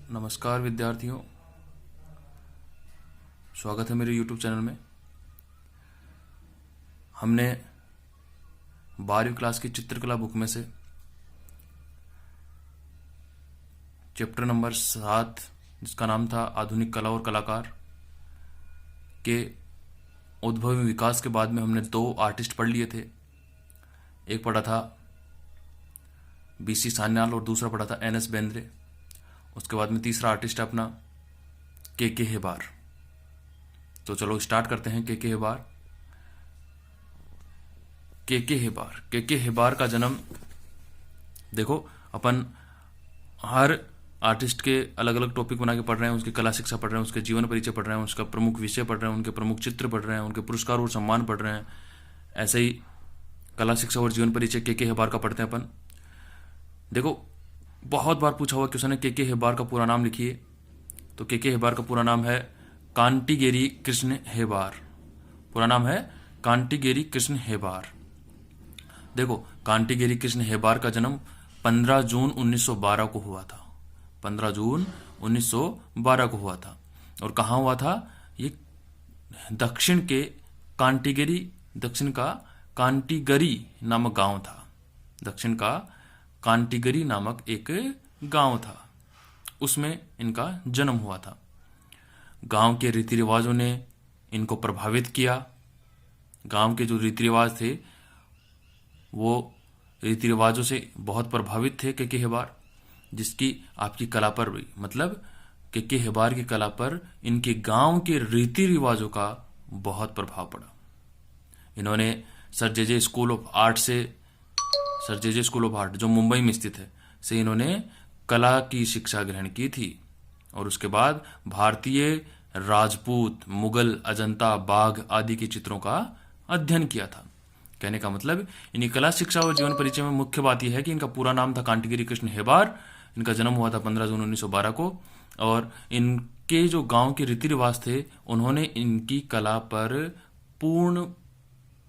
नमस्कार विद्यार्थियों, स्वागत है मेरे YouTube चैनल में। हमने 12वीं क्लास की चित्रकला बुक में से चैप्टर नंबर 7, जिसका नाम था आधुनिक कला और कलाकार, के उद्भव एवं विकास के बाद में हमने 2 आर्टिस्ट पढ़ लिए थे। एक पढ़ा था BC सान्याल और दूसरा पढ़ा था NS बेंद्रे। उसके बाद में तीसरा आर्टिस्ट है अपना KK हेबार। तो चलो स्टार्ट करते हैं। KK हेबार। KK हेबार का जन्म, देखो अपन हर आर्टिस्ट के अलग अलग टॉपिक बना के पढ़ रहे हैं, उसकी कला शिक्षा पढ़ रहे हैं, उसके जीवन परिचय पढ़ रहे हैं, उसका प्रमुख विषय पढ़ रहे हैं, उनके प्रमुख चित्र पढ़ रहे हैं, उनके पुरस्कार और सम्मान पढ़ रहे हैं। ऐसे ही कला शिक्षा और जीवन परिचय KK हेबार का पढ़ते हैं अपन। देखो, बहुत बार पूछा हुआ क्वेश्चन है, KK हेबार का पूरा नाम लिखिए। तो KK हेबार का पूरा नाम है कांटीगेरी कृष्ण हेबार। पूरा नाम है कांटीगेरी कृष्ण हेबार। देखो, कांटीगेरी कृष्ण हेबार का जन्म 15 जून 1912 को हुआ था। 15 जून 1912 को हुआ था। और कहाँ हुआ था? ये दक्षिण के कांटीगेरी, दक्षिण का कांटीगरी नामक गांव था। दक्षिण का कांटीगरी नामक एक गांव था, उसमें इनका जन्म हुआ था। गांव के रीति रिवाजों ने इनको प्रभावित किया। गांव के जो रीति रिवाज थे, वो रीति रिवाजों से बहुत प्रभावित थे KK हेबार, जिसकी आपकी कला पर भी, मतलब KK हेबार की कला पर इनके गांव के रीति रिवाजों का बहुत प्रभाव पड़ा। इन्होंने sir J school of art से, sir J school of art जो मुंबई में स्थित है, से इन्होंने कला की शिक्षा ग्रहण की थी। और उसके बाद भारतीय, राजपूत, मुगल, अजंता, बाघ आदि के चित्रों का अध्ययन किया था। कहने का मतलब, इनकी कला शिक्षा और जीवन परिचय में मुख्य बात यह है कि इनका पूरा नाम था कांटीगेरी कृष्ण हेबार। इनका जन्म हुआ था 15 जून 1912 को। और इनके जो गांव के रीति रिवाज थे, उन्होंने इनकी कला पर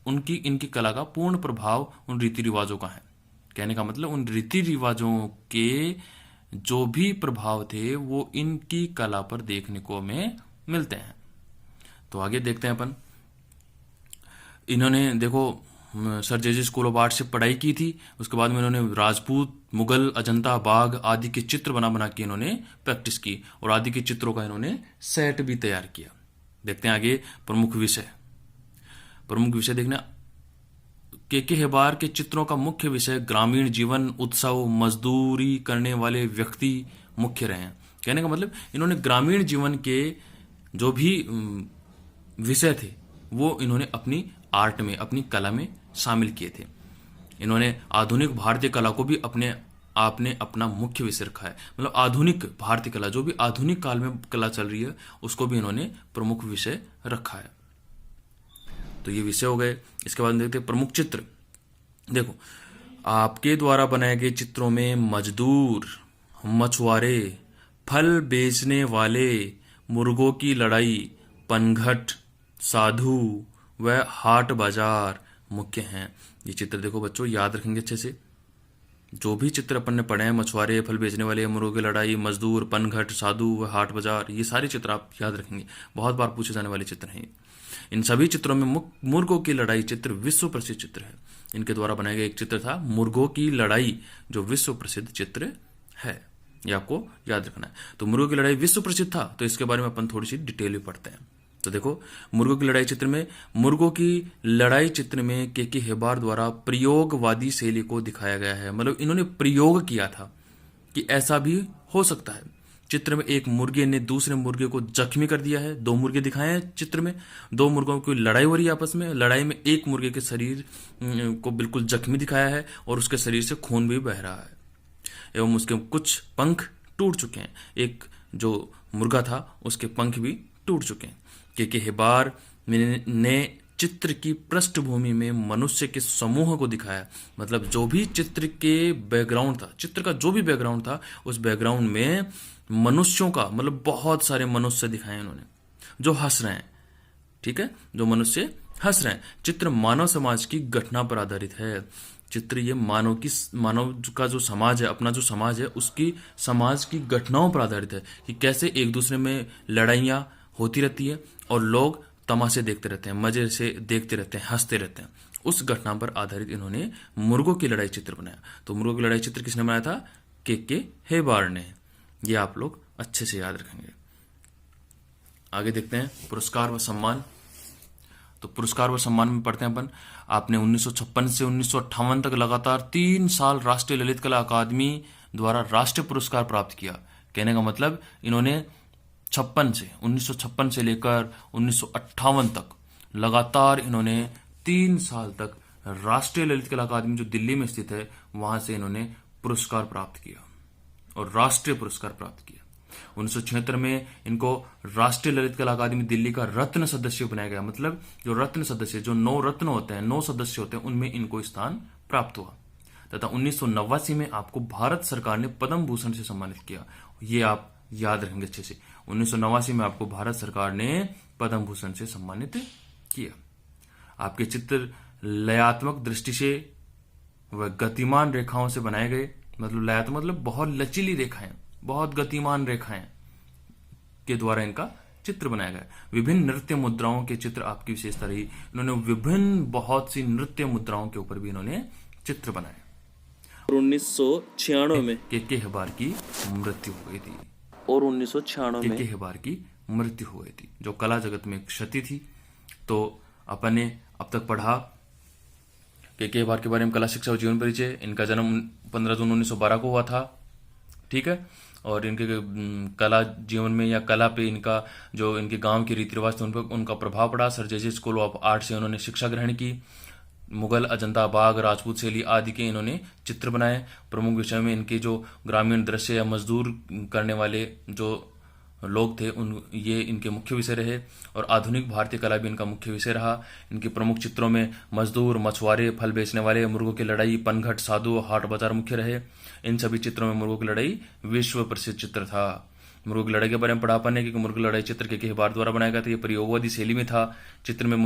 इनकी कला का पूर्ण प्रभाव उन रीति रिवाजों का है। कहने का मतलब, उन रीति रिवाजों के जो भी प्रभाव थे वो इनकी कला पर देखने को हमें मिलते हैं। तो आगे देखते हैं अपन। इन्होंने देखो sir J school of art से पढ़ाई की थी। उसके बाद में इन्होंने राजपूत, मुगल, अजंता, बाघ आदि के चित्र बना बना के इन्होंने प्रैक्टिस की, और आदि के चित्रों का इन्होंने सेट भी तैयार किया। देखते हैं आगे प्रमुख विषय। प्रमुख विषय देखना, KK हेबार के चित्रों का मुख्य विषय ग्रामीण जीवन, उत्सव, मजदूरी करने वाले व्यक्ति मुख्य रहे हैं। कहने का मतलब, इन्होंने ग्रामीण जीवन के जो भी विषय थे वो इन्होंने अपनी आर्ट में, अपनी कला में शामिल किए थे। इन्होंने आधुनिक भारतीय कला को भी आपने अपना मुख्य विषय रखा है। मतलब आधुनिक भारतीय कला, जो भी आधुनिक काल में कला चल रही है, उसको भी इन्होंने प्रमुख विषय रखा है। तो ये विषय हो गए। इसके बाद देखते हैं प्रमुख चित्र। देखो, आपके द्वारा बनाए गए चित्रों में मजदूर, मछुआरे, फल बेचने वाले, मुर्गों की लड़ाई, पनघट, साधु व हाट बाजार मुख्य हैं। ये चित्र देखो बच्चों, याद रखेंगे अच्छे से। जो भी चित्र अपन ने पढ़े हैं, मछुआरे, फल बेचने वाले, मुर्गों की लड़ाई, मजदूर, पनघट, साधु व हाट बाजार, ये सारे चित्र आप याद रखेंगे। बहुत बार पूछे जाने वाले चित्र हैं। इन सभी चित्रों में मुर्गों की लड़ाई चित्र विश्व प्रसिद्ध चित्र है। इनके द्वारा बनाया गया एक चित्र था मुर्गों की लड़ाई, जो विश्व प्रसिद्ध चित्र है। ये आपको याद रखना है। तो मुर्गों की लड़ाई विश्व प्रसिद्ध था, तो इसके बारे में अपन थोड़ी सी डिटेल में पढ़ते हैं। तो देखो, मुर्गों की लड़ाई चित्र में, मुर्गों की लड़ाई चित्र में KK हेबार द्वारा प्रयोगवादी शैली को दिखाया गया है। मतलब इन्होंने प्रयोग किया था कि ऐसा भी हो सकता है। चित्र में एक मुर्गे ने दूसरे मुर्गे को जख्मी कर दिया है। 2 मुर्गे दिखाए हैं चित्र में। 2 मुर्गों की लड़ाई हो रही है आपस में। लड़ाई में एक मुर्गे के शरीर को बिल्कुल जख्मी दिखाया है और उसके शरीर से खून भी बह रहा है, एवं उसके कुछ पंख टूट चुके हैं। एक जो मुर्गा था, उसके पंख भी टूट चुके हैं। KK हेबार ने चित्र की पृष्ठभूमि में मनुष्य के समूह को दिखाया। मतलब जो भी चित्र के बैकग्राउंड था, चित्र का जो भी बैकग्राउंड था, उस बैकग्राउंड में मनुष्यों का, मतलब बहुत सारे मनुष्य दिखाए उन्होंने जो हंस रहे हैं। ठीक है, जो मनुष्य हंस रहे हैं। चित्र मानव समाज की घटना पर आधारित है। चित्र ये मानव का जो समाज है, अपना जो समाज है, उसकी समाज की घटनाओं पर आधारित है कि कैसे एक दूसरे में लड़ाइयाँ होती रहती है और लोग तमाशे देखते रहते हैं, मजे से देखते रहते हैं, हंसते रहते हैं। उस घटना पर आधारित इन्होंने मुर्गों की लड़ाई चित्र बनाया। तो मुर्गों की लड़ाई चित्र किसने बनाया था? के हेबार ने। ये आप लोग अच्छे से याद रखेंगे। आगे देखते हैं पुरस्कार व सम्मान। तो पुरस्कार व सम्मान में पढ़ते हैं अपन। आपने 1956 से 1958 तक लगातार 3 साल राष्ट्रीय ललित कला अकादमी द्वारा राष्ट्रीय पुरस्कार प्राप्त किया। कहने का मतलब इन्होंने 1956 से लेकर 1958 तक लगातार इन्होंने 3 साल तक राष्ट्रीय ललित कला अकादमी जो दिल्ली में स्थित है वहां से इन्होंने पुरस्कार प्राप्त किया और राष्ट्रीय पुरस्कार प्राप्त किया। 1976 में इनको राष्ट्रीय ललित कला अकादमी दिल्ली का रत्न सदस्य बनाया गया। मतलब जो रत्न सदस्य, जो 9 रत्न होते हैं, 9 सदस्य होते हैं, उनमें इनको स्थान प्राप्त हुआ। तथा 1989 में आपको भारत सरकार ने पद्म भूषण से सम्मानित किया। ये आप याद रखेंगे अच्छे से। 1989 में आपको भारत सरकार ने पद्म भूषण से सम्मानित किया। आपके चित्र लयात्मक दृष्टि से व गतिमान रेखाओं से बनाए गए। मतलब लयात्मक मतलब बहुत लचीली रेखाएं, बहुत गतिमान रेखाएं के द्वारा इनका चित्र बनाया गया। विभिन्न नृत्य मुद्राओं के चित्र आपकी विशेषता रही। इन्होंने विभिन्न बहुत सी नृत्य मुद्राओं के ऊपर भी इन्होंने चित्र बनाए। 1996 में के हेबार की मृत्यु हो गई थी। और 1996 के हेबार की मृत्यु हो गई थी, जो कला जगत में एक क्षति थी। तो अपन ने अब तक पढ़ा के हेबार के बारे में, कला शिक्षा और जीवन परिचय। इनका जन्म 15 जून 1912 को हुआ था, ठीक है। और इनके कला जीवन में या कला पे इनका जो इनके गांव के रीति रिवाज थे उन पर उनका प्रभाव पड़ा। Sir J J school of art से उन्होंने शिक्षा ग्रहण की। मुगल, अजंता, बाग, राजपूत शैली आदि के इन्होंने चित्र बनाए। प्रमुख विषय में इनके जो ग्रामीण दृश्य या मजदूर करने वाले जो लोग थे ये इनके मुख्य विषय रहे। और आधुनिक भारतीय कला भी इनका मुख्य विषय रहा। इनके प्रमुख चित्रों में मजदूर, मछुआरे, फल बेचने वाले, मुर्गों की लड़ाई, पनघट, साधु, हाट बाजार मुख्य रहे। इन सभी चित्रों में मुर्गों की लड़ाई विश्व प्रसिद्ध चित्र था। मुर्गों की लड़ाई के बारे में पढ़ा पाने कि मुर्गी लड़ाई चित्र के हेबार द्वारा बनाया गया था। ये प्रयोगवादी शैली में था। चित्र में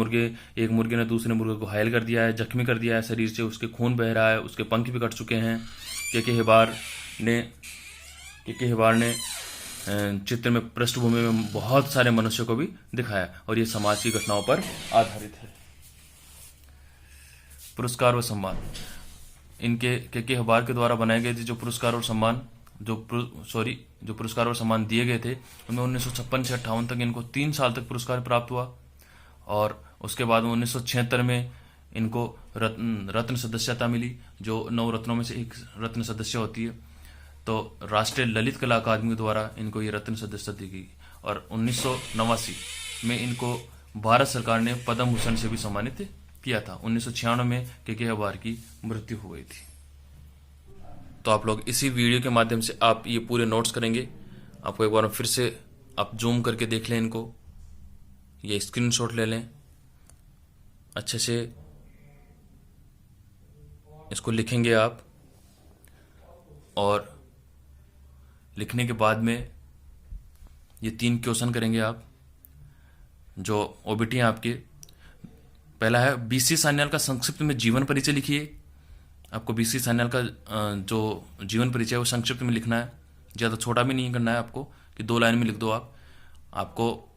एक मुर्गे ने दूसरे मुर्गे को घायल कर दिया है, जख्मी कर दिया है, शरीर से उसके खून बह रहा है, उसके पंख भी कट चुके हैं। के हेबार ने चित्र में पृष्ठभूमि में बहुत सारे मनुष्यों को भी दिखाया और ये समाज की घटनाओं पर आधारित है। पुरस्कार व सम्मान। इनके के हेबार के द्वारा बनाए गए थे जो पुरस्कार और सम्मान जो पुरस्कार और सम्मान दिए गए थे उनमें 1956 से 58 तक इनको 3 साल तक पुरस्कार प्राप्त हुआ। और उसके बाद में 1976 में इनको रत्न सदस्यता मिली, जो 9 रत्नों में से एक रत्न सदस्य होती है। तो राष्ट्रीय ललित कला अकादमी द्वारा इनको ये रत्न सदस्यता दी गई। और 1989 में इनको भारत सरकार ने पद्म भूषण से भी सम्मानित किया था। 1996 में के हेबार की मृत्यु हो गई थी। तो आप लोग इसी वीडियो के माध्यम से आप ये पूरे नोट्स करेंगे। आपको एक बार फिर से आप जूम करके देख लें इनको, ये स्क्रीनशॉट ले लें, अच्छे से इसको लिखेंगे आप। और लिखने के बाद में ये 3 क्वेश्चन करेंगे आप, जो ओबीटी हैं आपके। पहला है बीसी सान्याल का संक्षिप्त में जीवन परिचय लिखिए। आपको बीसी सान्याल का जो जीवन परिचय है वो संक्षिप्त में लिखना है, ज़्यादा छोटा भी नहीं करना है आपको कि 2 लाइन में लिख दो आप। आपको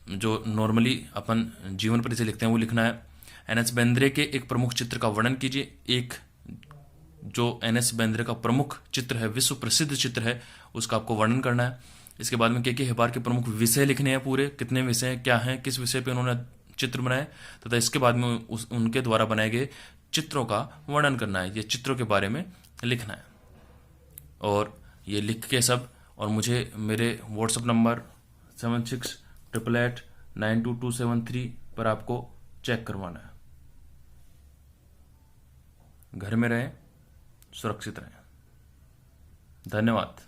जो नॉर्मली अपन जीवन परिचय लिखते हैं वो लिखना है। एनएस बेंद्रे के एक प्रमुख चित्र का वर्णन कीजिए। एक जो एनएस बेंद्रे का प्रमुख चित्र है, विश्व प्रसिद्ध चित्र है, उसका आपको वर्णन करना है। इसके बाद में के हेबार के प्रमुख विषय लिखने हैं, पूरे कितने विषय क्या हैं, किस विषय पे उन्होंने चित्र बनाए, तथा इसके बाद में उनके द्वारा बनाए गए चित्रों का वर्णन करना है। ये चित्रों के बारे में लिखना है। और ये लिख के सब और मुझे मेरे व्हाट्सएप नंबर 7688892273 पर आपको चेक करवाना है। घर में रहें, सुरक्षित रहें। धन्यवाद।